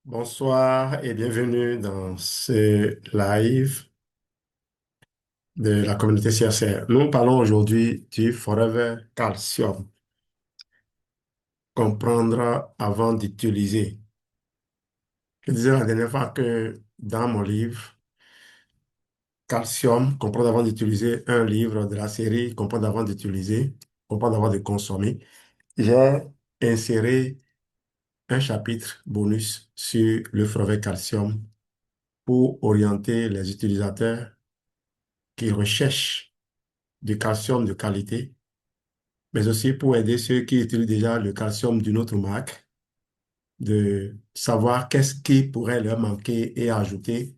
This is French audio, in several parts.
Bonsoir et bienvenue dans ce live de la communauté CRCR. Nous parlons aujourd'hui du Forever Calcium, comprendre avant d'utiliser. Je disais la dernière fois que dans mon livre, Calcium, comprendre avant d'utiliser, un livre de la série Comprendre avant d'utiliser, comprendre avant de consommer, j'ai inséré un chapitre bonus sur le Forever Calcium pour orienter les utilisateurs qui recherchent du calcium de qualité, mais aussi pour aider ceux qui utilisent déjà le calcium d'une autre marque, de savoir qu'est-ce qui pourrait leur manquer et ajouter,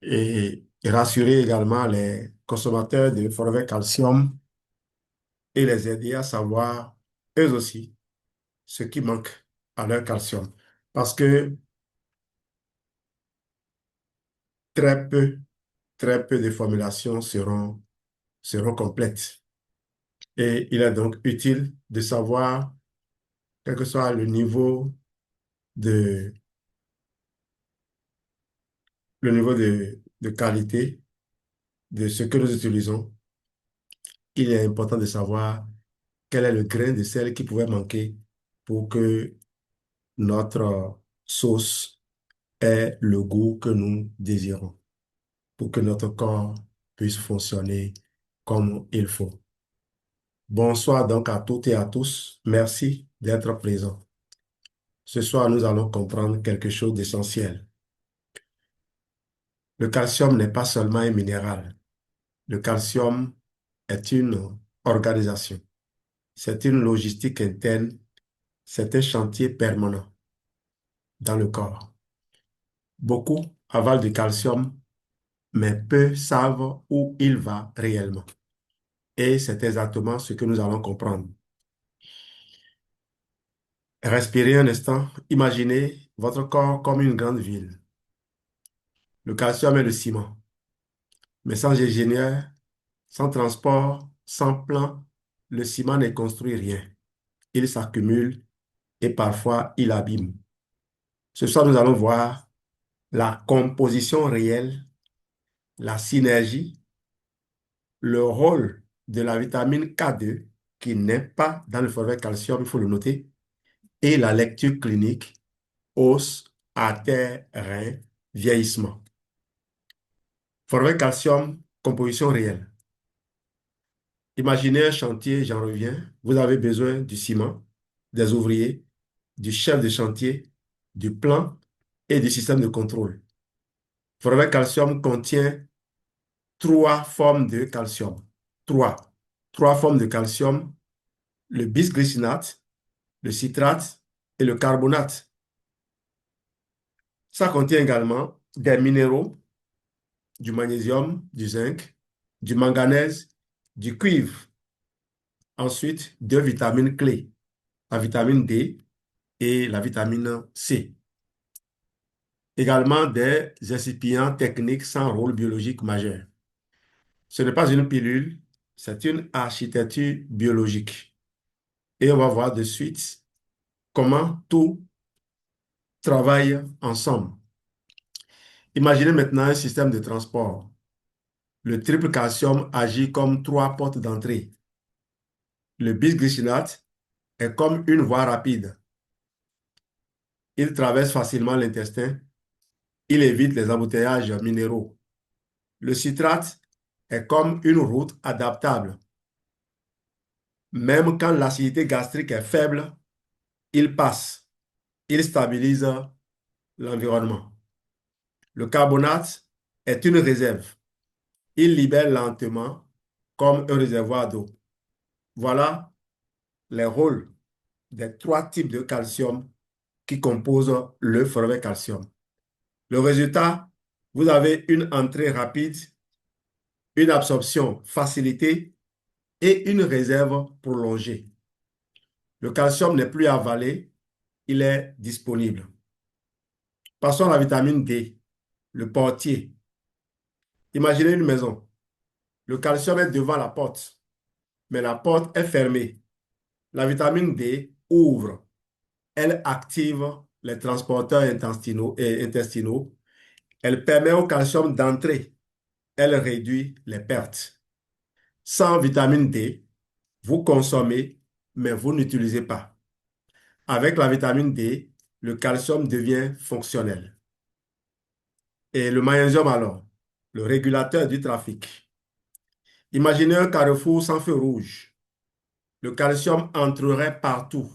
et rassurer également les consommateurs de Forever Calcium et les aider à savoir, eux aussi, ce qui manque à leur calcium. Parce que très peu, très peu de formulations seront complètes. Et il est donc utile de savoir, quel que soit de, le niveau de qualité de ce que nous utilisons, il est important de savoir quel est le grain de sel qui pouvait manquer pour que notre sauce ait le goût que nous désirons, pour que notre corps puisse fonctionner comme il faut. Bonsoir donc à toutes et à tous. Merci d'être présents. Ce soir, nous allons comprendre quelque chose d'essentiel. Le calcium n'est pas seulement un minéral. Le calcium est une organisation. C'est une logistique interne, c'est un chantier permanent dans le corps. Beaucoup avalent du calcium, mais peu savent où il va réellement. Et c'est exactement ce que nous allons comprendre. Respirez un instant, imaginez votre corps comme une grande ville. Le calcium est le ciment, mais sans ingénieur, sans transport, sans plan, le ciment ne construit rien. Il s'accumule et parfois il abîme. Ce soir, nous allons voir la composition réelle, la synergie, le rôle de la vitamine K2, qui n'est pas dans le forfait calcium, il faut le noter, et la lecture clinique, os, artères, reins, vieillissement. Forfait calcium, composition réelle. Imaginez un chantier, j'en reviens, vous avez besoin du ciment, des ouvriers, du chef de chantier, du plan et du système de contrôle. Forfait calcium contient trois formes de calcium. Trois. Trois formes de calcium, le bisglycinate, le citrate et le carbonate. Ça contient également des minéraux, du magnésium, du zinc, du manganèse, du cuivre. Ensuite, deux vitamines clés, la vitamine D et la vitamine C. Également des excipients techniques sans rôle biologique majeur. Ce n'est pas une pilule, c'est une architecture biologique. Et on va voir de suite comment tout travaille ensemble. Imaginez maintenant un système de transport. Le triple calcium agit comme trois portes d'entrée. Le bisglycinate est comme une voie rapide. Il traverse facilement l'intestin. Il évite les embouteillages minéraux. Le citrate est comme une route adaptable. Même quand l'acidité gastrique est faible, il passe. Il stabilise l'environnement. Le carbonate est une réserve. Il libère lentement comme un réservoir d'eau. Voilà les rôles des trois types de calcium qui composent le forfait calcium. Le résultat, vous avez une entrée rapide, une absorption facilitée et une réserve prolongée. Le calcium n'est plus avalé, il est disponible. Passons à la vitamine D, le portier. Imaginez une maison. Le calcium est devant la porte, mais la porte est fermée. La vitamine D ouvre. Elle active les transporteurs intestinaux. Elle permet au calcium d'entrer. Elle réduit les pertes. Sans vitamine D, vous consommez, mais vous n'utilisez pas. Avec la vitamine D, le calcium devient fonctionnel. Et le magnésium alors, le régulateur du trafic. Imaginez un carrefour sans feu rouge. Le calcium entrerait partout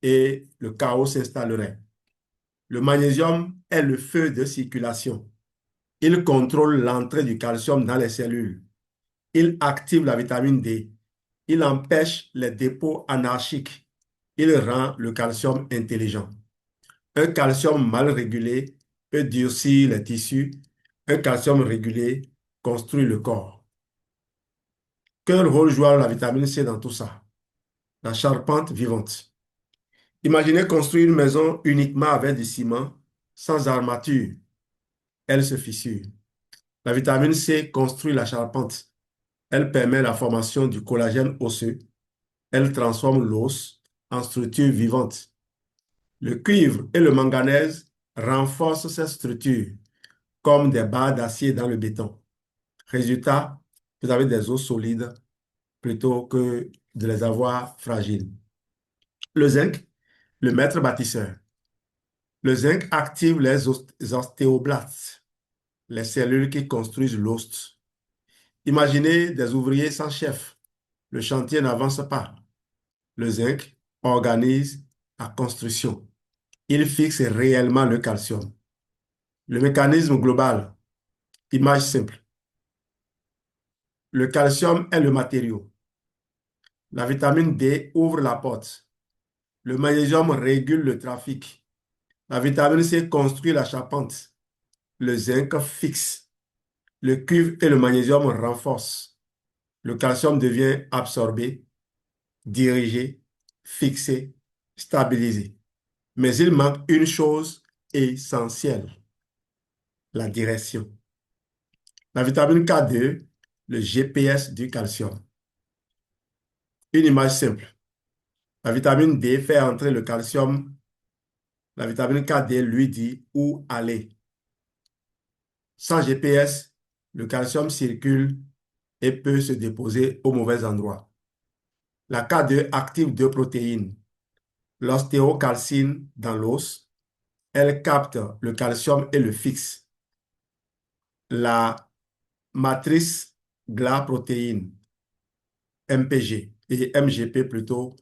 et le chaos s'installerait. Le magnésium est le feu de circulation. Il contrôle l'entrée du calcium dans les cellules. Il active la vitamine D. Il empêche les dépôts anarchiques. Il rend le calcium intelligent. Un calcium mal régulé peut durcir les tissus. Un calcium régulé construit le corps. Quel rôle joue la vitamine C dans tout ça? La charpente vivante. Imaginez construire une maison uniquement avec du ciment, sans armature. Elle se fissure. La vitamine C construit la charpente. Elle permet la formation du collagène osseux. Elle transforme l'os en structure vivante. Le cuivre et le manganèse renforcent ces structures comme des barres d'acier dans le béton. Résultat, vous avez des os solides plutôt que de les avoir fragiles. Le zinc, le maître bâtisseur. Le zinc active les ostéoblastes, les cellules qui construisent l'os. Imaginez des ouvriers sans chef. Le chantier n'avance pas. Le zinc organise la construction. Il fixe réellement le calcium. Le mécanisme global, image simple. Le calcium est le matériau. La vitamine D ouvre la porte. Le magnésium régule le trafic. La vitamine C construit la charpente. Le zinc fixe. Le cuivre et le magnésium renforcent. Le calcium devient absorbé, dirigé, fixé, stabilisé. Mais il manque une chose essentielle, la direction. La vitamine K2, le GPS du calcium. Une image simple. La vitamine D fait entrer le calcium. La vitamine K2 lui dit où aller. Sans GPS, le calcium circule et peut se déposer au mauvais endroit. La K2 active deux protéines. L'ostéocalcine dans l'os, elle capte le calcium et le fixe. La matrice glas-protéine, MPG et MGP plutôt,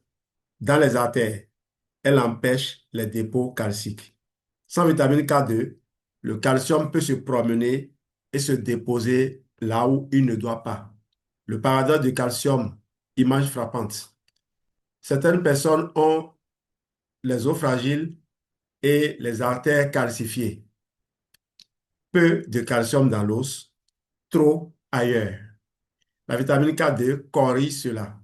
dans les artères, elle empêche les dépôts calciques. Sans vitamine K2, le calcium peut se promener et se déposer là où il ne doit pas. Le paradoxe du calcium, image frappante. Certaines personnes ont les os fragiles et les artères calcifiées. Peu de calcium dans l'os, trop ailleurs. La vitamine K2 corrige cela.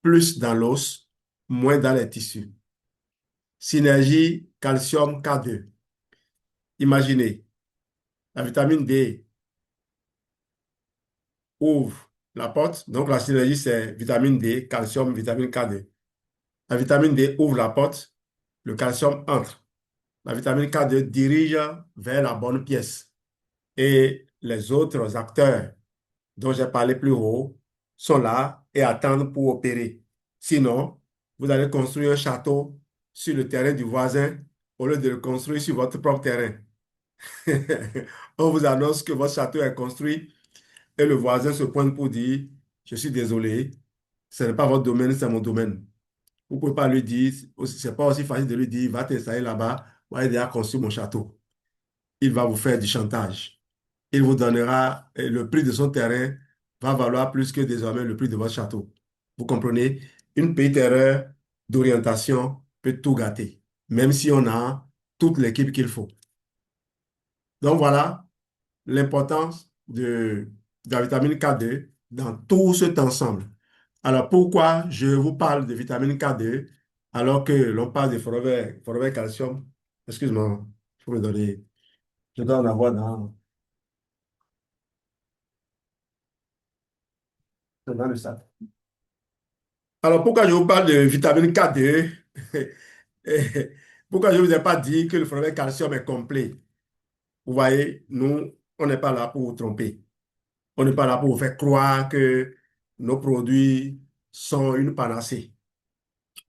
Plus dans l'os, moins dans les tissus. Synergie calcium K2. Imaginez, la vitamine D ouvre la porte. Donc la synergie, c'est vitamine D, calcium, vitamine K2. La vitamine D ouvre la porte, le calcium entre. La vitamine K2 dirige vers la bonne pièce. Et les autres acteurs dont j'ai parlé plus haut sont là et attendent pour opérer. Sinon, vous allez construire un château sur le terrain du voisin au lieu de le construire sur votre propre terrain. On vous annonce que votre château est construit et le voisin se pointe pour dire, je suis désolé, ce n'est pas votre domaine, c'est mon domaine. Vous ne pouvez pas lui dire, ce n'est pas aussi facile de lui dire, va t'installer là-bas, va aider à construire mon château. Il va vous faire du chantage. Il vous donnera, et le prix de son terrain va valoir plus que désormais le prix de votre château. Vous comprenez? Une petite erreur d'orientation peut tout gâter, même si on a toute l'équipe qu'il faut. Donc voilà l'importance de la vitamine K2 dans tout cet ensemble. Alors pourquoi je vous parle de vitamine K2 alors que l'on parle de forever calcium? Excuse-moi, il faut me donner, je dois en avoir dans le sac. Alors pourquoi je vous parle de vitamine K2? Pourquoi je ne vous ai pas dit que le forfait calcium est complet? Vous voyez, nous, on n'est pas là pour vous tromper. On n'est pas là pour vous faire croire que nos produits sont une panacée.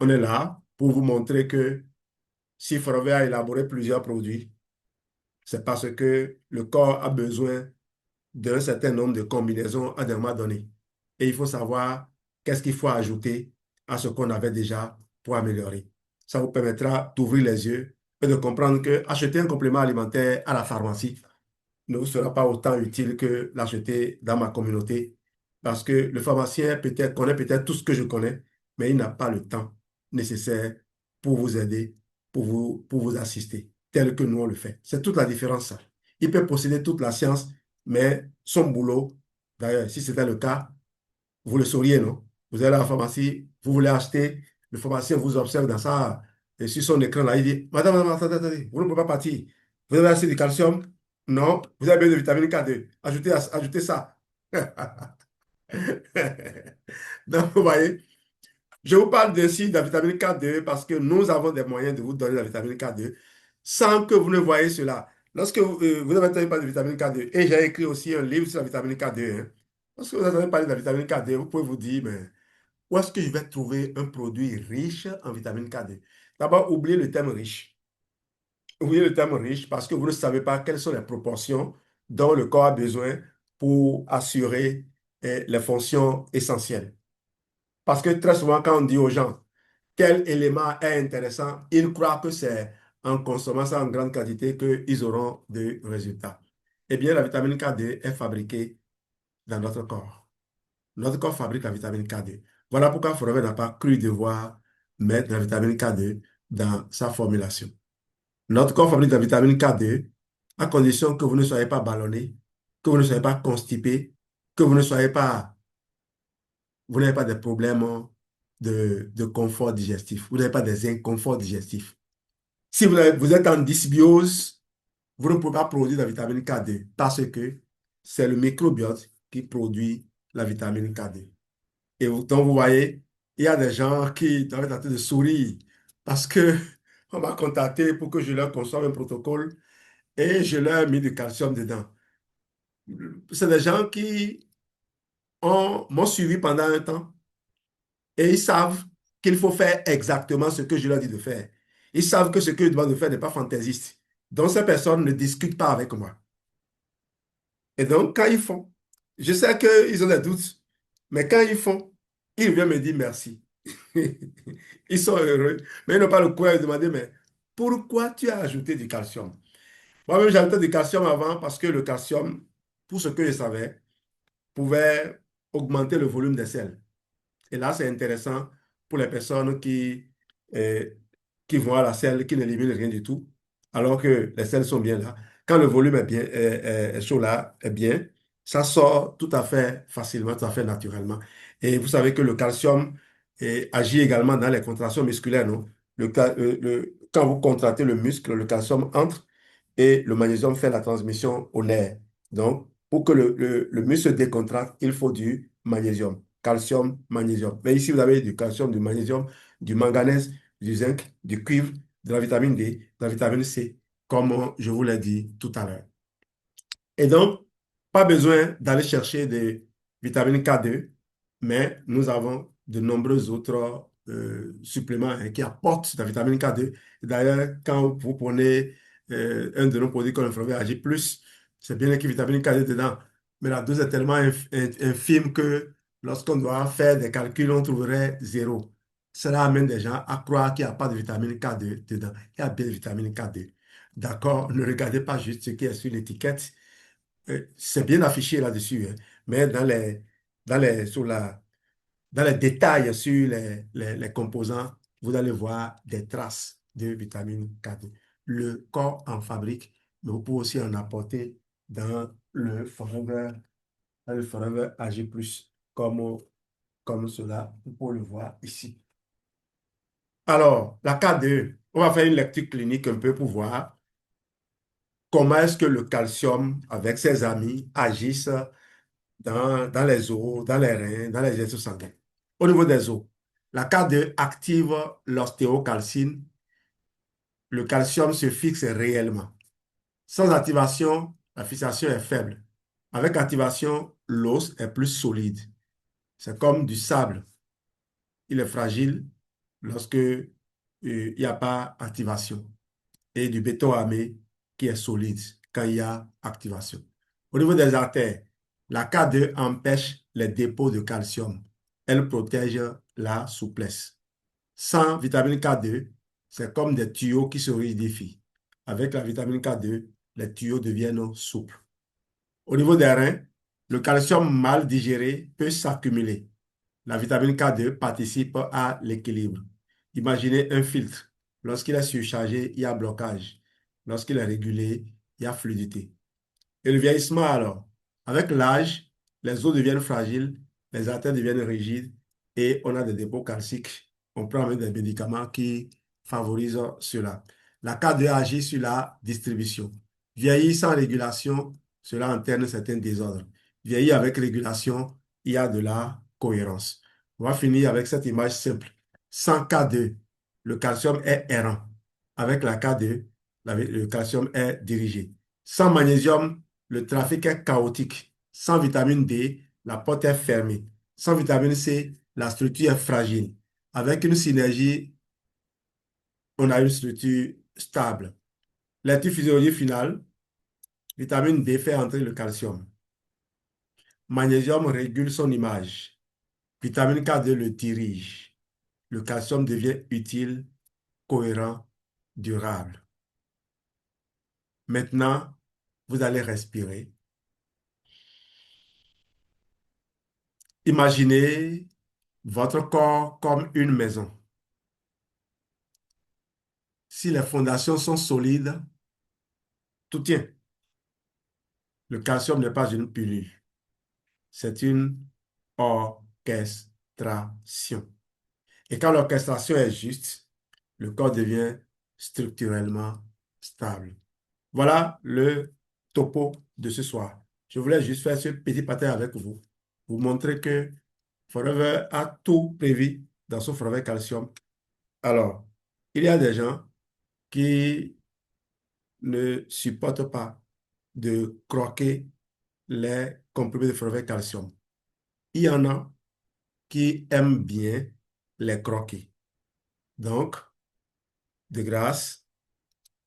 On est là pour vous montrer que si Forvet a élaboré plusieurs produits, c'est parce que le corps a besoin d'un certain nombre de combinaisons à des moments donnés. Et il faut savoir qu'est-ce qu'il faut ajouter à ce qu'on avait déjà pour améliorer. Ça vous permettra d'ouvrir les yeux et de comprendre que acheter un complément alimentaire à la pharmacie ne vous sera pas autant utile que l'acheter dans ma communauté. Parce que le pharmacien peut-être connaît peut-être tout ce que je connais, mais il n'a pas le temps nécessaire pour vous aider, pour vous assister, tel que nous on le fait. C'est toute la différence, ça. Il peut posséder toute la science, mais son boulot, d'ailleurs, si c'était le cas, vous le sauriez, non? Vous allez à la pharmacie, vous voulez acheter, le pharmacien vous observe dans ça, et sur son écran là, il dit, Madame, madame, attendez, attendez, vous ne pouvez pas partir. Vous avez assez de calcium? Non. Vous avez besoin de vitamine K2. Ajoutez, ajoutez ça. Donc, vous voyez, je vous parle ainsi de la vitamine K2 parce que nous avons des moyens de vous donner la vitamine K2 sans que vous ne voyez cela. Lorsque vous avez entendu parler de vitamine K2, et j'ai écrit aussi un livre sur la vitamine K2, hein. Lorsque vous avez parlé de la vitamine K2, vous pouvez vous dire, mais où est-ce que je vais trouver un produit riche en vitamine K2? D'abord, oubliez le terme riche. Oubliez le terme riche parce que vous ne savez pas quelles sont les proportions dont le corps a besoin pour assurer les fonctions essentielles. Parce que très souvent, quand on dit aux gens quel élément est intéressant, ils croient que c'est en consommant ça en grande quantité qu'ils auront des résultats. Eh bien, la vitamine K2 est fabriquée dans notre corps. Notre corps fabrique la vitamine K2. Voilà pourquoi Forever n'a pas cru devoir mettre la vitamine K2 dans sa formulation. Notre corps fabrique la vitamine K2 à condition que vous ne soyez pas ballonné, que vous ne soyez pas constipé, que vous n'avez pas de problèmes de confort digestif, vous n'avez pas des inconforts digestifs. Si vous êtes en dysbiose, vous ne pouvez pas produire la vitamine K2 parce que c'est le microbiote qui produit la vitamine K2. Et donc, vous voyez, il y a des gens qui doivent être en train de sourire parce que on m'a contacté pour que je leur conçoive un protocole et je leur ai mis du calcium dedans. C'est des gens qui m'ont suivi pendant un temps et ils savent qu'il faut faire exactement ce que je leur dis de faire. Ils savent que ce que je demande de faire n'est pas fantaisiste. Donc, ces personnes ne discutent pas avec moi. Et donc, quand ils font, je sais qu'ils ont des doutes, mais quand ils font, ils viennent me dire merci. Ils sont heureux, mais ils n'ont pas le courage de demander, mais pourquoi tu as ajouté du calcium? Moi-même, j'ajoutais du calcium avant parce que le calcium, pour ce que je savais, pouvait augmenter le volume des selles. Et là, c'est intéressant pour les personnes euh, qui vont à la selle, qui n'éliminent rien du tout, alors que les selles sont bien là. Quand le volume est bien, est chaud là, est bien, ça sort tout à fait facilement, tout à fait naturellement. Et vous savez que le calcium agit également dans les contractions musculaires, non? Quand vous contractez le muscle, le calcium entre et le magnésium fait la transmission au nerf. Donc, pour que le muscle se décontracte, il faut du magnésium, calcium, magnésium. Mais ici, vous avez du calcium, du magnésium, du manganèse, du zinc, du cuivre, de la vitamine D, de la vitamine C, comme je vous l'ai dit tout à l'heure. Et donc, pas besoin d'aller chercher des vitamines K2, mais nous avons de nombreux autres suppléments hein, qui apportent de la vitamine K2. D'ailleurs, quand vous prenez un de nos produits comme le Forever AG+, c'est bien écrit vitamine K2 dedans, mais la dose est tellement infime que lorsqu'on doit faire des calculs, on trouverait zéro. Cela amène des gens à croire qu'il n'y a pas de vitamine K2 dedans. Il y a bien de vitamine K2. D'accord? Ne regardez pas juste ce qui est sur l'étiquette, c'est bien affiché là-dessus, hein, mais dans les détails sur les composants, vous allez voir des traces de vitamine K2. Le corps en fabrique, mais vous pouvez aussi en apporter dans le Forever AG+, comme, comme cela, vous pouvez le voir ici. Alors, la K2, on va faire une lecture clinique un peu pour voir comment est-ce que le calcium, avec ses amis, agissent dans les os, dans les reins, dans les vaisseaux sanguins. Au niveau des os, la K2 active l'ostéocalcine, le calcium se fixe réellement. Sans activation, la fixation est faible. Avec activation, l'os est plus solide. C'est comme du sable. Il est fragile lorsque il n'y a pas activation. Et du béton armé qui est solide quand il y a activation. Au niveau des artères, la K2 empêche les dépôts de calcium. Elle protège la souplesse. Sans vitamine K2, c'est comme des tuyaux qui se rigidifient. Avec la vitamine K2, les tuyaux deviennent souples. Au niveau des reins, le calcium mal digéré peut s'accumuler. La vitamine K2 participe à l'équilibre. Imaginez un filtre. Lorsqu'il est surchargé, il y a blocage. Lorsqu'il est régulé, il y a fluidité. Et le vieillissement alors, avec l'âge, les os deviennent fragiles, les artères deviennent rigides et on a des dépôts calciques. On prend même des médicaments qui favorisent cela. La K2 agit sur la distribution. Vieillir sans régulation, cela entraîne certains désordres. Vieillir avec régulation, il y a de la cohérence. On va finir avec cette image simple. Sans K2, le calcium est errant. Avec la K2, le calcium est dirigé. Sans magnésium, le trafic est chaotique. Sans vitamine D, la porte est fermée. Sans vitamine C, la structure est fragile. Avec une synergie, on a une structure stable. L'étude physiologique finale, vitamine D fait entrer le calcium. Magnésium régule son image. Vitamine K2 le dirige. Le calcium devient utile, cohérent, durable. Maintenant, vous allez respirer. Imaginez votre corps comme une maison. Si les fondations sont solides, tout tient. Le calcium n'est pas une pilule, c'est une orchestration. Et quand l'orchestration est juste, le corps devient structurellement stable. Voilà le topo de ce soir. Je voulais juste faire ce petit partage avec vous, vous montrer que Forever a tout prévu dans son Forever Calcium. Alors, il y a des gens qui ne supportent pas de croquer les comprimés de Forever Calcium. Il y en a qui aiment bien les croquer. Donc, de grâce,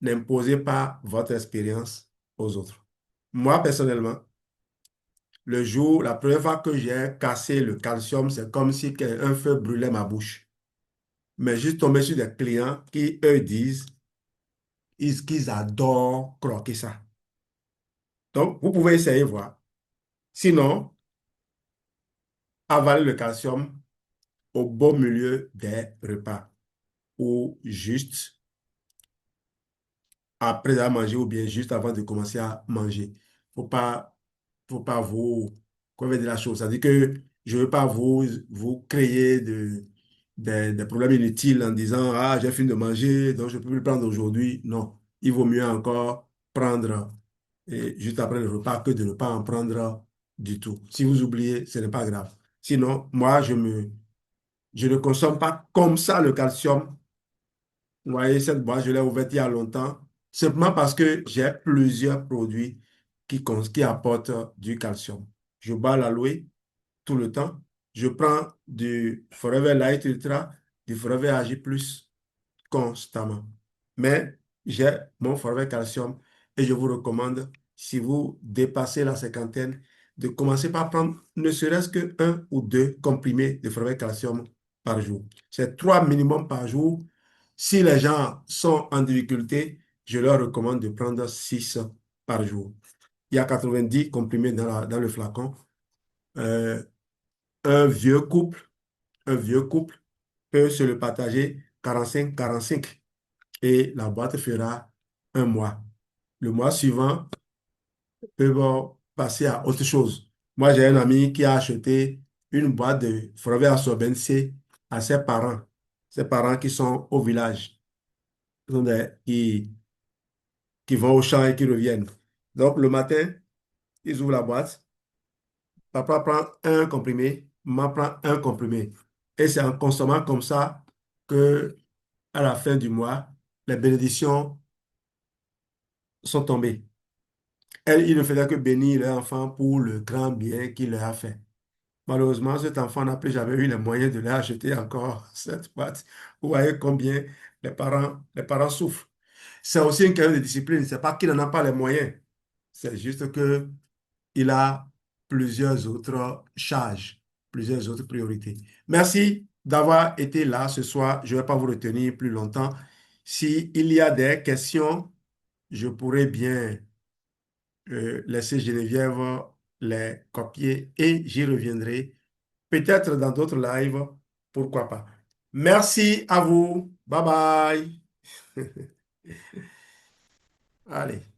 n'imposez pas votre expérience aux autres. Moi, personnellement, la première fois que j'ai cassé le calcium, c'est comme si un feu brûlait ma bouche. Mais juste tombé sur des clients qui, eux, disent qu'ils adorent croquer ça. Donc, vous pouvez essayer voir. Sinon, avaler le calcium au beau milieu des repas ou juste après avoir mangé ou bien juste avant de commencer à manger. Faut pas vous convaincre de la chose. C'est-à-dire que je ne veux pas vous créer des problèmes inutiles en disant, ah, j'ai fini de manger, donc je ne peux plus le prendre aujourd'hui. Non, il vaut mieux encore prendre juste après le repas que de ne pas en prendre du tout. Si vous oubliez, ce n'est pas grave. Sinon, moi, je ne consomme pas comme ça le calcium. Vous voyez, cette boîte, je l'ai ouverte il y a longtemps, simplement parce que j'ai plusieurs produits qui apportent du calcium. Je bois l'aloe tout le temps. Je prends du Forever Light Ultra, du Forever AG+, constamment. Mais j'ai mon Forever Calcium et je vous recommande, si vous dépassez la cinquantaine, de commencer par prendre ne serait-ce que un ou deux comprimés de Forever Calcium par jour. C'est trois minimum par jour. Si les gens sont en difficulté, je leur recommande de prendre 6 par jour. Il y a 90 comprimés dans le flacon. Euh, un vieux couple, un vieux couple peut se le partager 45-45 et la boîte fera un mois. Le mois suivant, peuvent passer à autre chose. Moi, j'ai un ami qui a acheté une boîte de Forever Absorbent C à ses parents qui sont au village, qui vont au champ et qui reviennent. Donc, le matin, ils ouvrent la boîte, papa prend un comprimé, maman prend un comprimé. Et c'est en consommant comme ça que, à la fin du mois, les bénédictions sont tombées. Elle, il ne faisait que bénir leur enfant pour le grand bien qu'il leur a fait. Malheureusement, cet enfant n'a plus jamais eu les moyens de leur acheter encore cette boîte. Vous voyez combien les parents souffrent. C'est aussi une question de discipline. C'est pas qu'il n'en a pas les moyens. C'est juste que il a plusieurs autres charges, plusieurs autres priorités. Merci d'avoir été là ce soir. Je ne vais pas vous retenir plus longtemps. S'il y a des questions, je pourrais bien laisser Geneviève les copier et j'y reviendrai. Peut-être dans d'autres lives, pourquoi pas. Merci à vous. Bye bye. Allez.